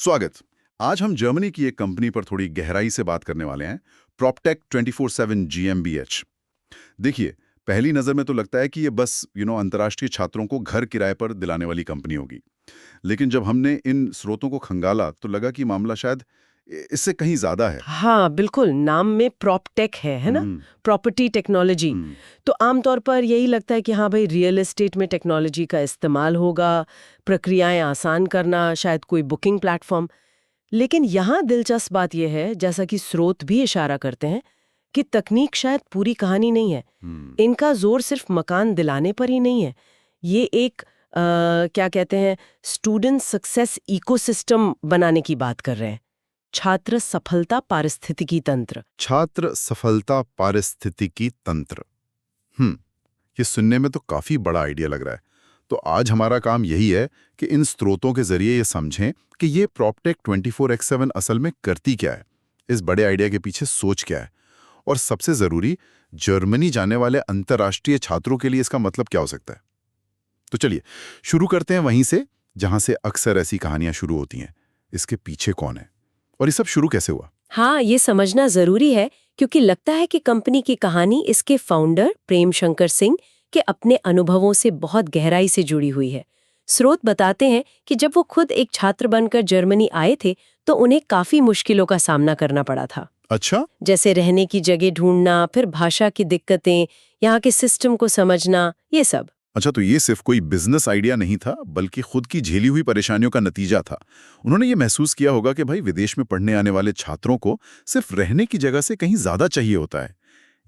स्वागत। आज हम जर्मनी की एक कंपनी पर थोड़ी गहराई से बात करने वाले हैं, प्रॉप्टेक 24/7 GmbH। देखिए, पहली नज़र में तो लगता है कि ये बस अंतर्राष्ट्रीय छात्रों को घर किराए पर दिलाने वाली कंपनी होगी। लेकिन जब हमने इन स्रोतों को खंगाला तो लगा कि मामला शायद इससे कहीं ज़्यादा है। हाँ बिल्कुल, नाम में प्रॉपटेक है ना, प्रॉपर्टी टेक्नोलॉजी। तो आमतौर पर यही लगता है कि हाँ भाई, रियल एस्टेट में टेक्नोलॉजी का इस्तेमाल होगा, प्रक्रियाएं आसान करना, शायद कोई बुकिंग प्लेटफॉर्म। लेकिन यहाँ दिलचस्प बात यह है, जैसा कि स्रोत भी इशारा करते हैं, कि तकनीक शायद पूरी कहानी नहीं है। इनका जोर सिर्फ मकान दिलाने पर ही नहीं है। ये एक क्या कहते हैं, स्टूडेंट सक्सेस इकोसिस्टम बनाने की बात कर रहे हैं। छात्र सफलता पारिस्थितिकी तंत्र। छात्र सफलता पारिस्थितिकी तंत्र। ये सुनने में तो काफी बड़ा आइडिया लग रहा है। तो आज हमारा काम यही है कि इन स्रोतों के जरिए ये समझें कि ये प्रॉप्टेक 24x7 असल में करती क्या है, इस बड़े आइडिया के पीछे सोच क्या है, और सबसे जरूरी, जर्मनी जाने वाले अंतर्राष्ट्रीय छात्रों के लिए इसका मतलब क्या हो सकता है। तो चलिए शुरू करते हैं वहीं से जहां से अक्सर ऐसी कहानियां शुरू होती हैं। इसके पीछे कौन है और ये सब शुरू कैसे हुआ? हाँ, ये समझना जरूरी है, क्योंकि लगता है कि कंपनी की कहानी इसके फाउंडर प्रेम शंकर सिंह के अपने अनुभवों से बहुत गहराई से जुड़ी हुई है। स्रोत बताते हैं कि जब वो खुद एक छात्र बनकर जर्मनी आए थे तो उन्हें काफी मुश्किलों का सामना करना पड़ा था। अच्छा, जैसे रहने की जगह ढूंढना, फिर भाषा की दिक्कतें, यहाँ के सिस्टम को समझना, ये सब। अच्छा, तो ये सिर्फ कोई बिजनेस आइडिया नहीं था, बल्कि खुद की झेली हुई परेशानियों का नतीजा था। उन्होंने ये महसूस किया होगा कि भाई, विदेश में पढ़ने आने वाले छात्रों को सिर्फ रहने की जगह से कहीं ज्यादा चाहिए होता है।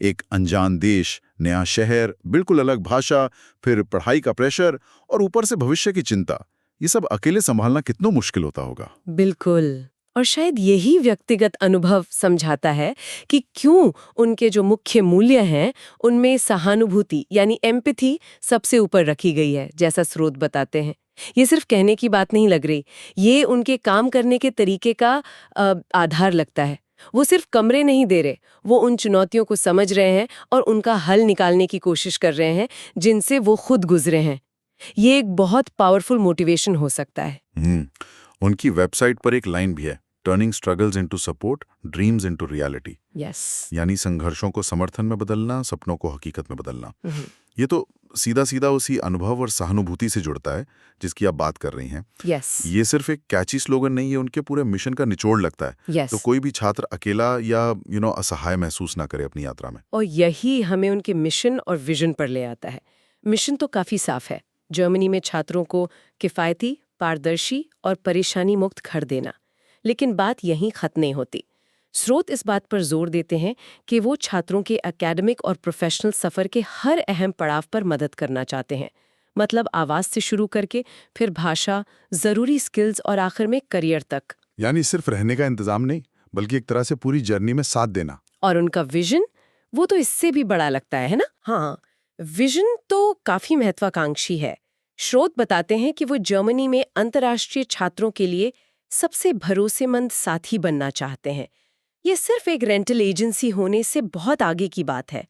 एक अनजान देश, नया शहर, बिल्कुल अलग भाषा, फिर पढ़ाई का प्रेशर और ऊपर से भविष्य की चिंता, ये सब अकेले संभालना कितना मुश्किल होता होगा। बिल्कुल। और शायद यही व्यक्तिगत अनुभव समझाता है कि क्यों उनके जो मुख्य मूल्य हैं उनमें सहानुभूति यानी एम्पैथी सबसे ऊपर रखी गई है, जैसा स्रोत बताते हैं। ये सिर्फ कहने की बात नहीं लग रही, ये उनके काम करने के तरीके का आधार लगता है। वो सिर्फ कमरे नहीं दे रहे, वो उन चुनौतियों को समझ रहे हैं और उनका हल निकालने की कोशिश कर रहे हैं जिनसे वो खुद गुजरे हैं। ये एक बहुत पावरफुल मोटिवेशन हो सकता है। उनकी वेबसाइट पर एक लाइन भी है, turning struggles into support, dreams into reality. यानी संघर्षों को समर्थन में बदलना, सपनों को हकीकत में बदलना। ये तो सीधा सीधा उसी अनुभव और सहानुभूति से जुड़ता है जिसकी आप बात कर रही हैं। ये सिर्फ एक कैची स्लोगन नहीं है, उनके पूरे मिशन का निचोड़ लगता है। तो कोई भी छात्र अकेला या असहाय महसूस ना करे अपनी यात्रा में। और यही हमें उनके मिशन और विजन पर ले आता है। मिशन तो काफी साफ है, जर्मनी में छात्रों को किफायती, पारदर्शी और परेशानी मुक्त घर देना। लेकिन बात यहीं खत्म नहीं होती। स्रोत इस बात पर जोर देते हैं कि वो छात्रों के एकेडमिक और प्रोफेशनल सफर के हर अहम पड़ाव पर मदद करना चाहते हैं। मतलब आवाज से शुरू करके फिर भाषा, जरूरी स्किल्स और आखिर में करियर तक। यानी सिर्फ रहने का इंतजाम नहीं, बल्कि एक तरह से पूरी जर्नी में साथ देना। और उनका विजन, वो तो इससे भी बड़ा लगता है ना। हाँ, विजन तो काफी महत्वाकांक्षी है। स्रोत बताते हैं कि वो जर्मनी में अंतर्राष्ट्रीय छात्रों के लिए सबसे भरोसेमंद साथी बनना चाहते हैं। ये सिर्फ एक रेंटल एजेंसी होने से बहुत आगे की बात है।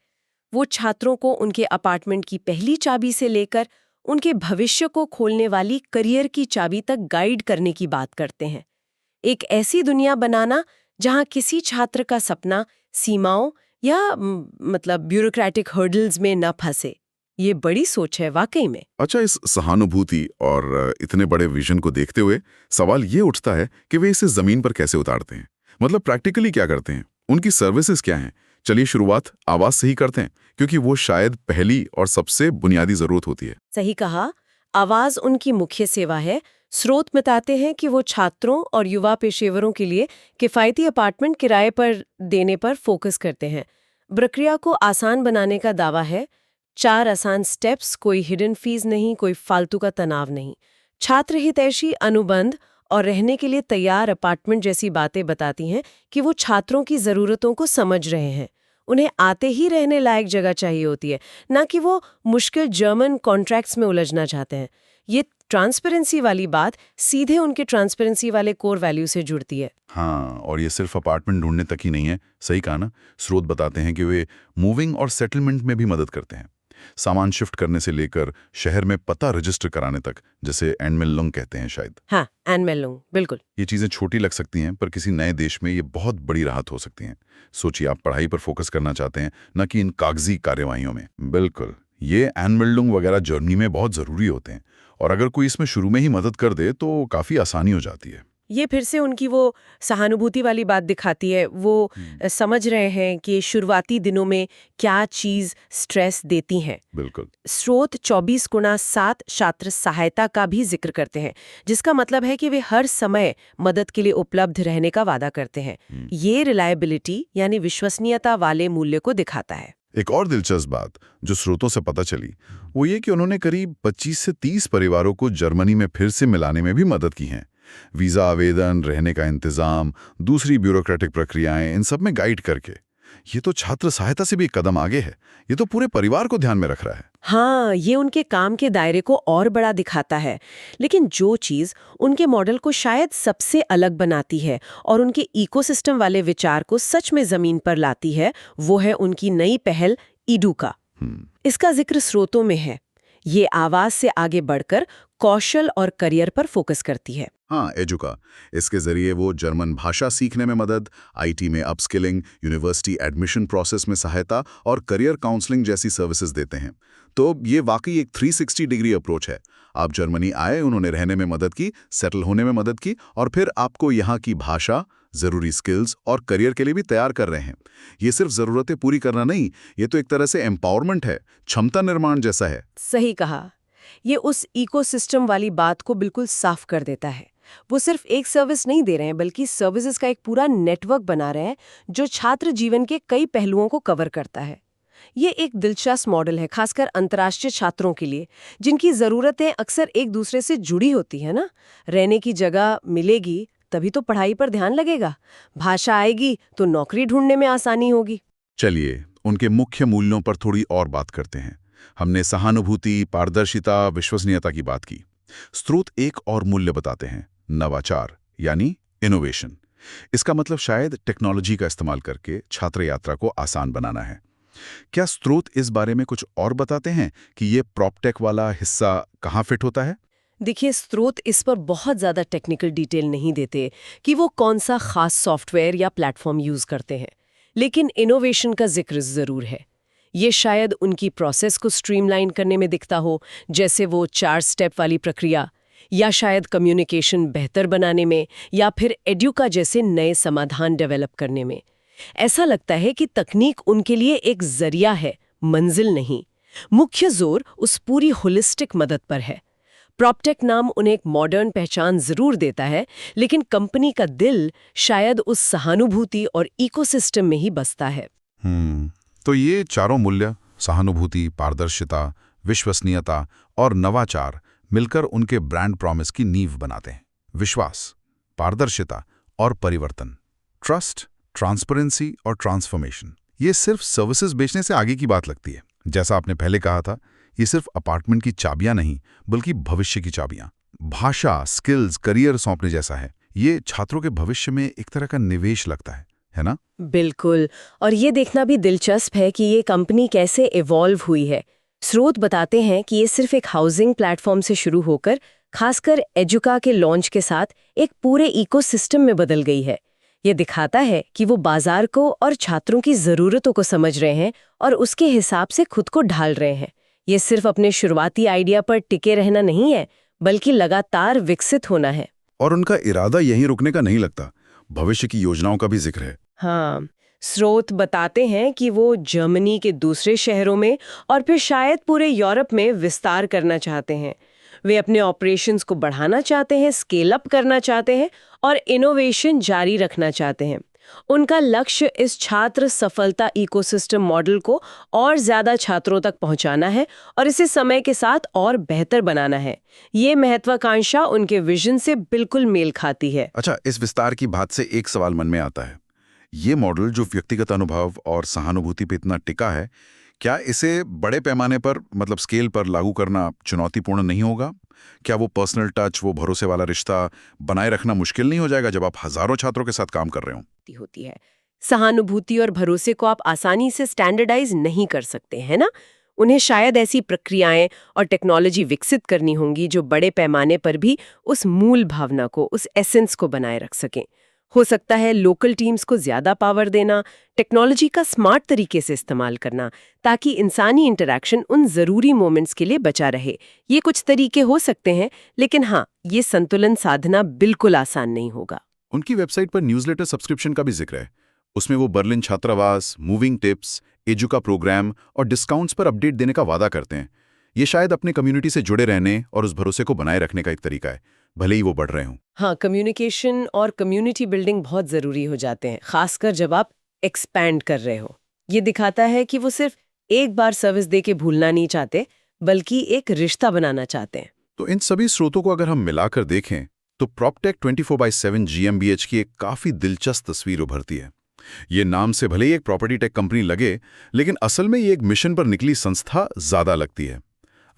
वो छात्रों को उनके अपार्टमेंट की पहली चाबी से लेकर उनके भविष्य को खोलने वाली करियर की चाबी तक गाइड करने की बात करते हैं। एक ऐसी दुनिया बनाना जहां किसी छात्र का सपना सीमाओं या मतलब ब्यूरोक्रेटिक हर्डल्स में न फंसे। ये बड़ी सोच है वाकई में। अच्छा, इस सहानुभूति और इतने बड़े विजन को देखते हुए सवाल ये उठता है कि वे इसे जमीन पर कैसे उतारते हैं। मतलब प्रैक्टिकली क्या करते हैं, उनकी सर्विसेज क्या हैं। चलिए शुरुआत आवाज से ही करते हैं, क्योंकि वो शायद पहली और सबसे बुनियादी जरूरत होती है। सही कहा, आवाज उनकी मुख्य सेवा है। स्रोत बताते हैं कि वो छात्रों और युवा पेशेवरों के लिए किफायती अपार्टमेंट किराए पर देने पर फोकस करते हैं। प्रक्रिया को आसान बनाने का दावा है। 4 आसान स्टेप्स, कोई हिडन फीस नहीं, कोई फालतू का तनाव नहीं। छात्र हितैषी अनुबंध और रहने के लिए तैयार अपार्टमेंट जैसी बातें बताती हैं कि वो छात्रों की ज़रूरतों को समझ रहे हैं। उन्हें आते ही रहने लायक जगह चाहिए होती है, ना कि वो मुश्किल जर्मन कॉन्ट्रैक्ट्स में उलझना चाहते हैं। ये ट्रांसपेरेंसी वाली बात सीधे उनके ट्रांसपेरेंसी वाले कोर वैल्यू से जुड़ती है। हाँ, और ये सिर्फ अपार्टमेंट ढूंढने तक ही नहीं है। सही कहा ना। स्रोत बताते हैं कि वे मूविंग और सेटलमेंट में भी मदद करते हैं। सामान शिफ्ट करने से लेकर शहर में पता रजिस्टर कराने तक, जैसे एनमेलुंग कहते हैं शायद। हाँ, एनमेलुंग, बिल्कुल। ये चीज़ें छोटी लग सकती हैं, पर किसी नए देश में ये बहुत बड़ी राहत हो सकती हैं। सोचिए, आप पढ़ाई पर फोकस करना चाहते हैं, न कि इन कागजी कार्यवाहियों में। बिल्कुल, ये एनमेलुंग वगैरह जर्मनी में बहुत ज़रूरी होते हैं, और अगर कोई इसमें शुरू में ही मदद कर दे तो काफ़ी आसानी हो जाती है। ये फिर से उनकी वो सहानुभूति वाली बात दिखाती है। वो समझ रहे हैं कि शुरुआती दिनों में क्या चीज़ स्ट्रेस देती हैं। बिल्कुल। स्रोत 24x7 छात्र सहायता का भी जिक्र करते हैं, जिसका मतलब है कि वे हर समय मदद के लिए उपलब्ध रहने का वादा करते हैं। ये रिलायबिलिटी यानी विश्वसनीयता वाले मूल्य को दिखाता है। एक और दिलचस्प बात जो स्रोतों से पता चली, वो ये कि उन्होंने करीब 25 से 30 परिवारों को जर्मनी में फिर से मिलाने में भी मदद की है। वीज़ा आवेदन, रहने का इंतज़ाम, दूसरी ब्यूरोक्रेटिक प्रक्रियाएं, इन सब में गाइड करके। ये तो छात्र सहायता से भी एक कदम आगे है। ये तो पूरे परिवार को ध्यान में रख रहा है। हाँ, ये उनके काम के दायरे को और बड़ा दिखाता है। लेकिन जो चीज़ उनके मॉडल को शायद सबसे अलग बनाती है और उनके इकोसिस्टम वाले विचार को सच में ज़मीन पर लाती है, वो है उनकी नई पहल ईडुका। इसका जिक्र स्रोतों में है। ये आवाज से आगे बढ़कर कौशल और करियर पर फोकस करती है। हाँ, एजुका। इसके जरिए वो जर्मन भाषा सीखने में मदद, आईटी में अपस्किलिंग, यूनिवर्सिटी एडमिशन प्रोसेस में सहायता और करियर काउंसलिंग जैसी सर्विसेज देते हैं। तो ये वाकई एक 360 डिग्री अप्रोच है। आप जर्मनी आए, उन्होंने रहने में मदद की, सेटल होने में मदद की, और फिर आपको यहाँ की भाषा, जरूरी स्किल्स और करियर के लिए भी तैयार कर रहे हैं। ये सिर्फ जरूरतें पूरी करना नहीं, ये तो एक तरह से एम्पावरमेंट है, क्षमता निर्माण जैसा है। सही कहा। ये उस इकोसिस्टम वाली बात को बिल्कुल साफ कर देता है। वो सिर्फ एक सर्विस नहीं दे रहे हैं, बल्कि सर्विसेज का एक पूरा नेटवर्क बना रहे हैं जो छात्र जीवन के कई पहलुओं को कवर करता है। ये एक दिलचस्प मॉडल है, खासकर अंतर्राष्ट्रीय छात्रों के लिए, जिनकी ज़रूरतें अक्सर एक दूसरे से जुड़ी होती है ना। रहने की जगह मिलेगी तभी तो पढ़ाई पर ध्यान लगेगा, भाषा आएगी तो नौकरी ढूंढने में आसानी होगी। चलिए, उनके मुख्य मूल्यों पर थोड़ी और बात करते हैं। हमने सहानुभूति, पारदर्शिता, विश्वसनीयता की बात की। स्रोत एक और मूल्य बताते हैं, नवाचार यानी इनोवेशन। इसका मतलब शायद टेक्नोलॉजी का इस्तेमाल करके छात्र यात्रा को आसान बनाना है। क्या स्रोत इस बारे में कुछ और बताते हैं कि ये प्रॉपटेक वाला हिस्सा कहाँ फिट होता है? देखिए, स्रोत इस पर बहुत ज़्यादा टेक्निकल डिटेल नहीं देते कि वो कौन सा खास सॉफ्टवेयर या प्लेटफॉर्म यूज़ करते हैं, लेकिन इनोवेशन का जिक्र ज़रूर है। ये शायद उनकी प्रोसेस को स्ट्रीमलाइन करने में दिखता हो, जैसे वो 4 स्टेप वाली प्रक्रिया, या शायद कम्युनिकेशन बेहतर बनाने में, या फिर एड्यूका जैसे नए समाधान डेवलप करने में। ऐसा लगता है कि तकनीक उनके लिए एक जरिया है, मंजिल नहीं। मुख्य जोर उस पूरी होलिस्टिक मदद पर है। प्रॉपटेक नाम उन्हें एक मॉडर्न पहचान जरूर देता है, लेकिन कंपनी का दिल शायद उस सहानुभूति और इकोसिस्टम में ही बसता है। तो ये चारों मूल्य, सहानुभूति, पारदर्शिता, विश्वसनीयता और नवाचार, मिलकर उनके ब्रांड प्रॉमिस की नींव बनाते हैं। विश्वास, पारदर्शिता और परिवर्तन, ट्रस्ट, ट्रांसपेरेंसी और ट्रांसफॉर्मेशन। ये सिर्फ सर्विसेज बेचने से आगे की बात लगती है। जैसा आपने पहले कहा था, ये सिर्फ अपार्टमेंट की चाबियां नहीं, बल्कि भविष्य की चाबियां। भाषा, स्किल्स, करियर सौंपने जैसा है। ये छात्रों के भविष्य में एक तरह का निवेश लगता है ना? बिल्कुल। और ये देखना भी दिलचस्प है कि ये कंपनी कैसे इवॉल्व हुई है। स्रोत बताते हैं कि ये सिर्फ एक हाउसिंग प्लेटफॉर्म से शुरू होकर खासकर एजुका के लॉन्च के साथ एक पूरे इकोसिस्टम में बदल गई है। ये दिखाता है कि वो बाजार को और छात्रों की ज़रूरतों को समझ रहे हैं और उसके हिसाब से खुद को ढाल रहे हैं। ये सिर्फ अपने शुरुआती आइडिया पर टिके रहना नहीं है, बल्कि लगातार विकसित होना है। और उनका इरादा यहीं रुकने का नहीं लगता, भविष्य की योजनाओं का भी जिक्र है। हाँ, स्रोत बताते हैं कि वो जर्मनी के दूसरे शहरों में और फिर शायद पूरे यूरोप में विस्तार करना चाहते हैं। वे अपने ऑपरेशंस को बढ़ाना चाहते हैं, स्केल अप करना चाहते हैं और इनोवेशन जारी रखना चाहते हैं। उनका लक्ष्य इस छात्र सफलता इकोसिस्टम मॉडल को और ज्यादा छात्रों तक पहुंचाना है और इसे समय के साथ और बेहतर बनाना है। ये महत्वाकांक्षा उनके विजन से बिल्कुल मेल खाती है। अच्छा, इस विस्तार की बात से एक सवाल मन में आता है। ये मॉडल जो व्यक्तिगत अनुभव और सहानुभूति पे इतना टिका है, क्या इसे बड़े पैमाने पर, मतलब स्केल पर लागू करना चुनौतीपूर्ण नहीं होगा? क्या वो पर्सनल टच, वो भरोसे वाला रिश्ता बनाए रखना मुश्किल नहीं हो जाएगा जब आप हजारों छात्रों के साथ काम कर रहे हो? होती है। सहानुभूति और भरोसे को आप आसानी से स्टैंडर्डाइज नहीं कर सकते, है ना? उन्हें शायद ऐसी प्रक्रियाएं और टेक्नोलॉजी विकसित करनी होंगी जो बड़े पैमाने पर भी उस मूल भावना को, उस एसेंस को बनाए रख सकें। हो सकता है लोकल टीम्स को ज्यादा पावर देना, टेक्नोलॉजी का स्मार्ट तरीके से इस्तेमाल करना, ताकि इंसानी इंटरैक्शन उन जरूरी मोमेंट्स के लिए बचा रहे। ये कुछ तरीके हो सकते हैं, लेकिन हाँ, ये संतुलन साधना बिल्कुल आसान नहीं होगा। उनकी वेबसाइट पर न्यूज़लेटर सब्सक्रिप्शन का भी जिक्र है। उसमें वो बर्लिन छात्रावास, मूविंग टिप्स, एजुका प्रोग्राम और डिस्काउंट्स पर अपडेट देने का वादा करते हैं। ये शायद अपने कम्युनिटी से जुड़े रहने और उस भरोसे को बनाए रखने का एक तरीका है, भले ही वो बढ़ रहे हों। हाँ, कम्युनिकेशन और कम्युनिटी बिल्डिंग बहुत ज़रूरी हो जाते हैं, खासकर जब आप एक्सपैंड कर रहे हो। ये दिखाता है कि वो सिर्फ एक बार सर्विस दे के भूलना नहीं चाहते, बल्कि एक रिश्ता बनाना चाहते हैं। तो इन सभी स्रोतों को अगर हम मिलाकर देखें तो प्रॉपटेक 24/7 GmbH की एक काफ़ी दिलचस्प तस्वीर उभरती है। ये नाम से भले ही एक प्रॉपर्टी टेक कंपनी लगे, लेकिन असल में ये एक मिशन पर निकली संस्था ज़्यादा लगती है।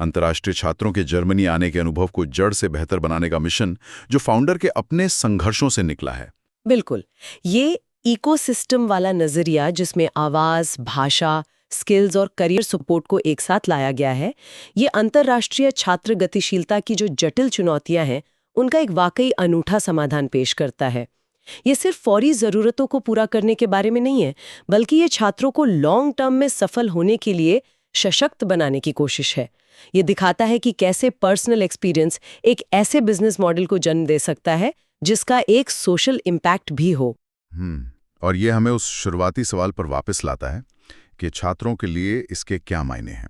अंतर्राष्ट्रीय छात्रों के जर्मनी आने के अनुभव को जड़ से बेहतर बनाने का मिशन, जो फाउंडर के अपने संघर्षों से निकला है। बिल्कुल, ये इकोसिस्टम वाला नजरिया जिसमें आवाज, भाषा, स्किल्स और करियर सपोर्ट को एक साथ लाया गया है, ये अंतर्राष्ट्रीय छात्र गतिशीलता की जो जटिल चुनौतियां हैं, उनका एक वाकई अनूठा समाधान पेश करता है। ये सिर्फ फौरी ज़रूरतों को पूरा करने के बारे में नहीं है, बल्कि ये छात्रों को लॉन्ग टर्म में सफल होने के लिए सशक्त बनाने की कोशिश है। ये दिखाता है कि कैसे पर्सनल एक्सपीरियंस एक ऐसे बिजनेस मॉडल को जन्म दे सकता है जिसका एक सोशल इम्पैक्ट भी हो। और ये हमें उस शुरुआती सवाल पर वापस लाता है कि छात्रों के लिए इसके क्या मायने हैं।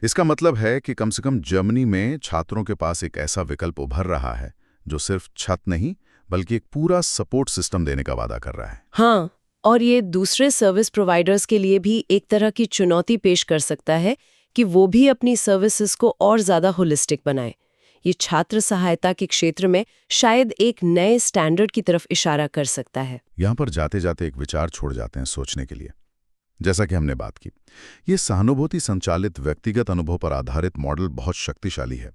इसका मतलब है कि कम से कम जर्मनी में छात्रों के पास एक ऐसा विकल्प उभर रहा है जो सिर्फ छत नहीं, बल्कि एक पूरा सपोर्ट सिस्टम देने का वादा कर रहा है। हाँ, और ये दूसरे सर्विस प्रोवाइडर्स के लिए भी एक तरह की चुनौती पेश कर सकता है कि वो भी अपनी सर्विसेज को और ज़्यादा होलिस्टिक बनाएं। ये छात्र सहायता के क्षेत्र में शायद एक नए स्टैंडर्ड की तरफ इशारा कर सकता है। यहाँ पर जाते जाते एक विचार छोड़ जाते हैं सोचने के लिए। जैसा कि हमने बात की, ये सहानुभूति संचालित व्यक्तिगत अनुभव पर आधारित मॉडल बहुत शक्तिशाली है,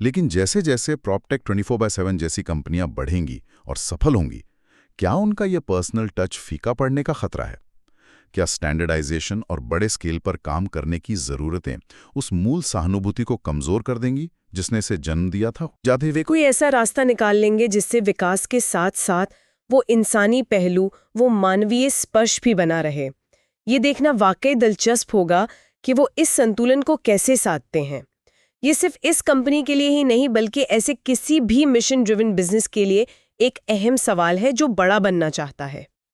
लेकिन जैसे जैसे प्रॉपटेक 24/7 जैसी कंपनियां बढ़ेंगी और सफल होंगी, क्या उनका यह पर्सनल टच फीका पड़ने का खतरा है? क्या स्टैंडर्डाइजेशन और बड़े स्केल पर काम करने की जरूरतें उस मूल सहानुभूति को कमजोर कर देंगी जिसने इसे जन्म दिया था? जाते वे कोई ऐसा रास्ता निकाल लेंगे जिससे विकास के साथ साथ वो इंसानी पहलू, वो मानवीय स्पर्श भी बना रहे। ये देखना वाकई दिलचस्प होगा कि वो इस संतुलन को कैसे साधते हैं। ये सिर्फ इस कंपनी के लिए ही नहीं, बल्कि ऐसे किसी भी मिशन ड्रिवन बिजनेस के लिए एक अहम सवाल है जो बड़ा बनना चाहता है।